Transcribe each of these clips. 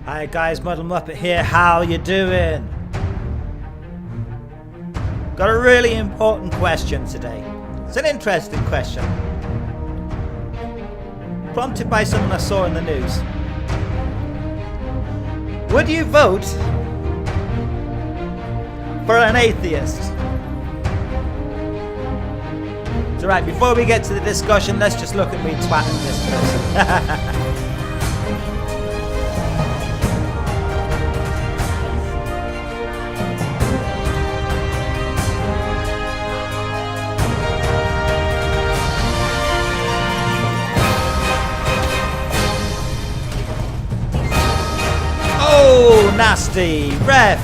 Hi guys, Muddle Muppet here, how you doing? Got a really important question today. It's an interesting question. Prompted by something I saw in the news. Would you vote for an atheist? So right, before we get to the discussion, let's just look at me twatting this person. Oh, nasty ref.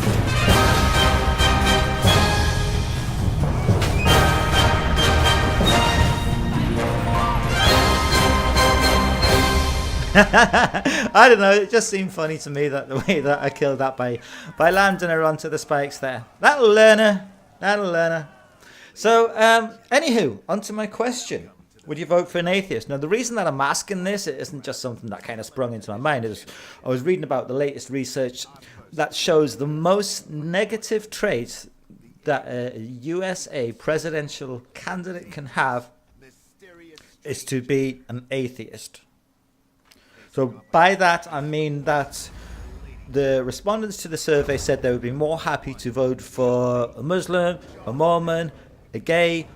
I don't know, it just seemed funny to me that the way that I killed that by landing her onto the spikes there. That'll learn her. So, anywho, onto my question. Would you vote for an atheist? Now, the reason that I'm asking this, it isn't just something that kind of sprung into my mind. I was reading about the latest research that shows the most negative trait that a USA presidential candidate can have is to be an atheist. So by that, I mean that the respondents to the survey said they would be more happy to vote for a Muslim, a Mormon, a gay,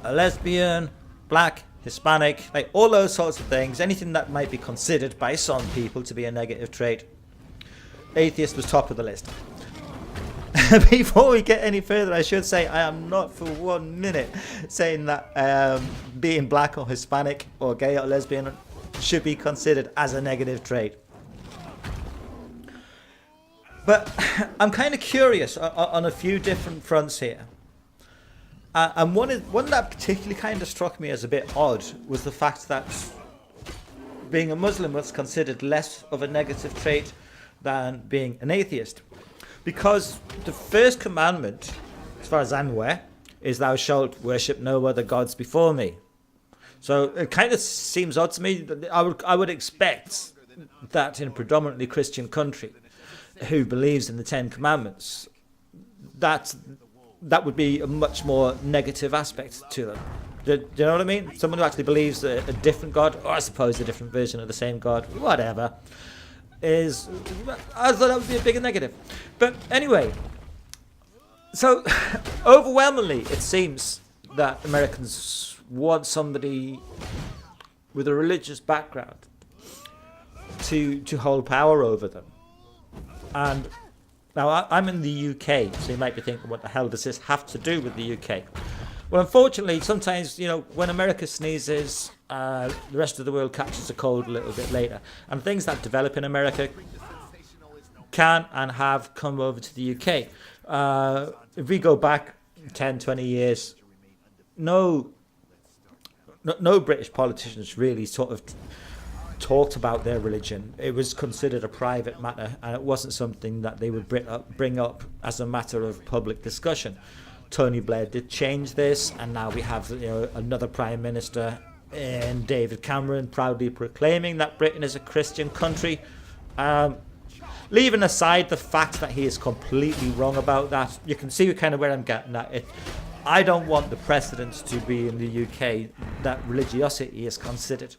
a lesbian, black, Hispanic, like all those sorts of things, anything that might be considered by some people to be a negative trait. Atheist was top of the list. Before we get any further, I should say I am not for 1 minute saying that being black or Hispanic or gay or lesbian should be considered as a negative trait. But I'm kind of curious on a few different fronts here. And one that particularly kind of struck me as a bit odd was the fact that being a Muslim was considered less of a negative trait than being an atheist. Because the first commandment, as far as I'm aware, is thou shalt worship no other gods before me. So it kind of seems odd to me that I would expect that in a predominantly Christian country who believes in the Ten Commandments, that would be a much more negative aspect to them. Do you know what I mean? Someone who actually believes a different God, or I suppose a different version of the same God, whatever, I thought that would be a bigger negative. But anyway, so overwhelmingly it seems that Americans want somebody with a religious background to hold power over them. And now, I'm in the UK, so you might be thinking, what the hell does this have to do with the UK? Well, unfortunately, sometimes, when America sneezes, the rest of the world catches a cold a little bit later. And things that develop in America can and have come over to the UK. If we go back 10, 20 years, no British politicians really sort of talked about their religion. It was considered a private matter, and it wasn't something that they would bring up as a matter of public discussion. Tony Blair did change this, and now we have another prime minister in David Cameron proudly proclaiming that Britain is a Christian country. Leaving aside the fact that he is completely wrong about that, you can see kind of where I'm getting at. I don't want the precedent to be in the UK that religiosity is considered.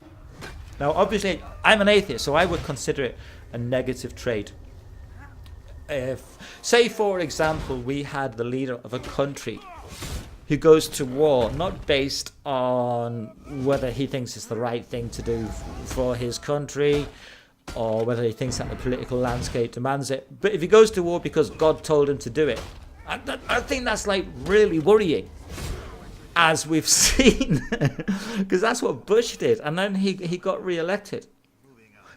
Now, obviously, I'm an atheist, so I would consider it a negative trait. If, say, for example, we had the leader of a country who goes to war, not based on whether he thinks it's the right thing to do for his country, or whether he thinks that the political landscape demands it, but if he goes to war because God told him to do it, I think that's like really worrying. As we've seen, because that's what Bush did, and then he got re-elected.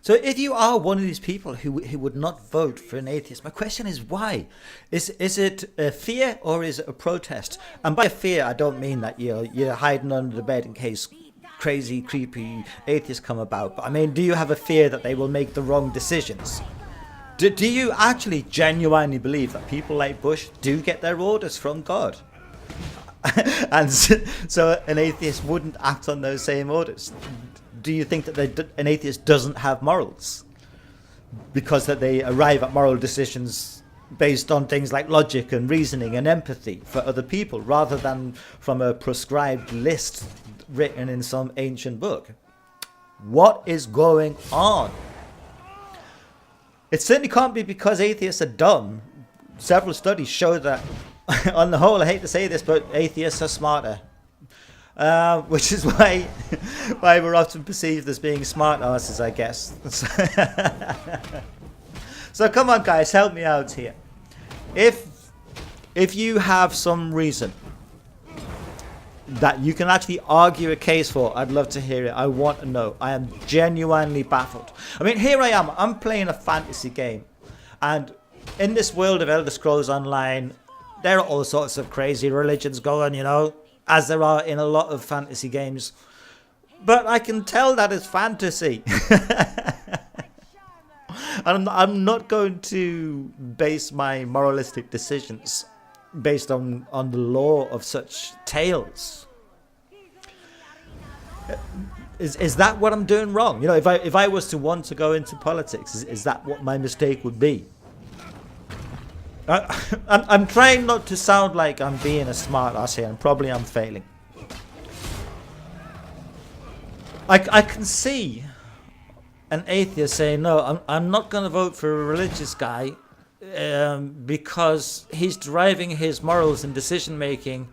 So if you are one of these people who would not vote for an atheist, my question is why? Is it a fear or is it a protest? And by fear, I don't mean that you're hiding under the bed in case crazy, creepy atheists come about. But I mean, do you have a fear that they will make the wrong decisions? Do you actually genuinely believe that people like Bush do get their orders from God? And so an atheist wouldn't act on those same orders. Do you think that an atheist doesn't have morals? because that they arrive at moral decisions based on things like logic and reasoning and empathy for other people, rather than from a prescribed list written in some ancient book. What is going on? It certainly can't be because atheists are dumb. Several studies show that, on the whole, I hate to say this, but atheists are smarter. Which is why we're often perceived as being smart asses, I guess. So come on, guys, help me out here. If you have some reason that you can actually argue a case for, I'd love to hear it. I want to know. I am genuinely baffled. I mean, here I am. I'm playing a fantasy game. And in this world of Elder Scrolls Online, there are all sorts of crazy religions going, you know, as there are in a lot of fantasy games. But I can tell that it's fantasy. And I'm not going to base my moralistic decisions based on the lore of such tales. Is that what I'm doing wrong? You know, if I was to want to go into politics, is that what my mistake would be? I'm trying not to sound like I'm being a smart ass here, and probably I'm failing. I can see an atheist saying, no, I'm not going to vote for a religious guy because he's deriving his morals and decision making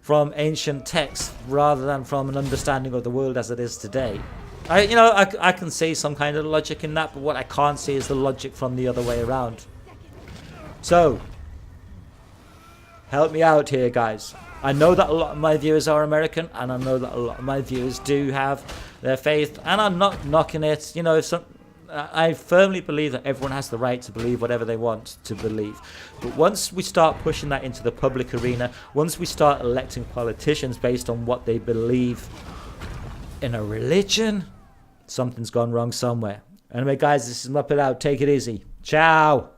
from ancient texts rather than from an understanding of the world as it is today. I can see some kind of logic in that, but what I can't see is the logic from the other way around. So, help me out here, guys. I know that a lot of my viewers are American, and I know that a lot of my viewers do have their faith, and I'm not knocking it. You know, I firmly believe that everyone has the right to believe whatever they want to believe. But once we start pushing that into the public arena, once we start electing politicians based on what they believe in a religion, something's gone wrong somewhere. Anyway, guys, this is Muppet Out. Take it easy. Ciao.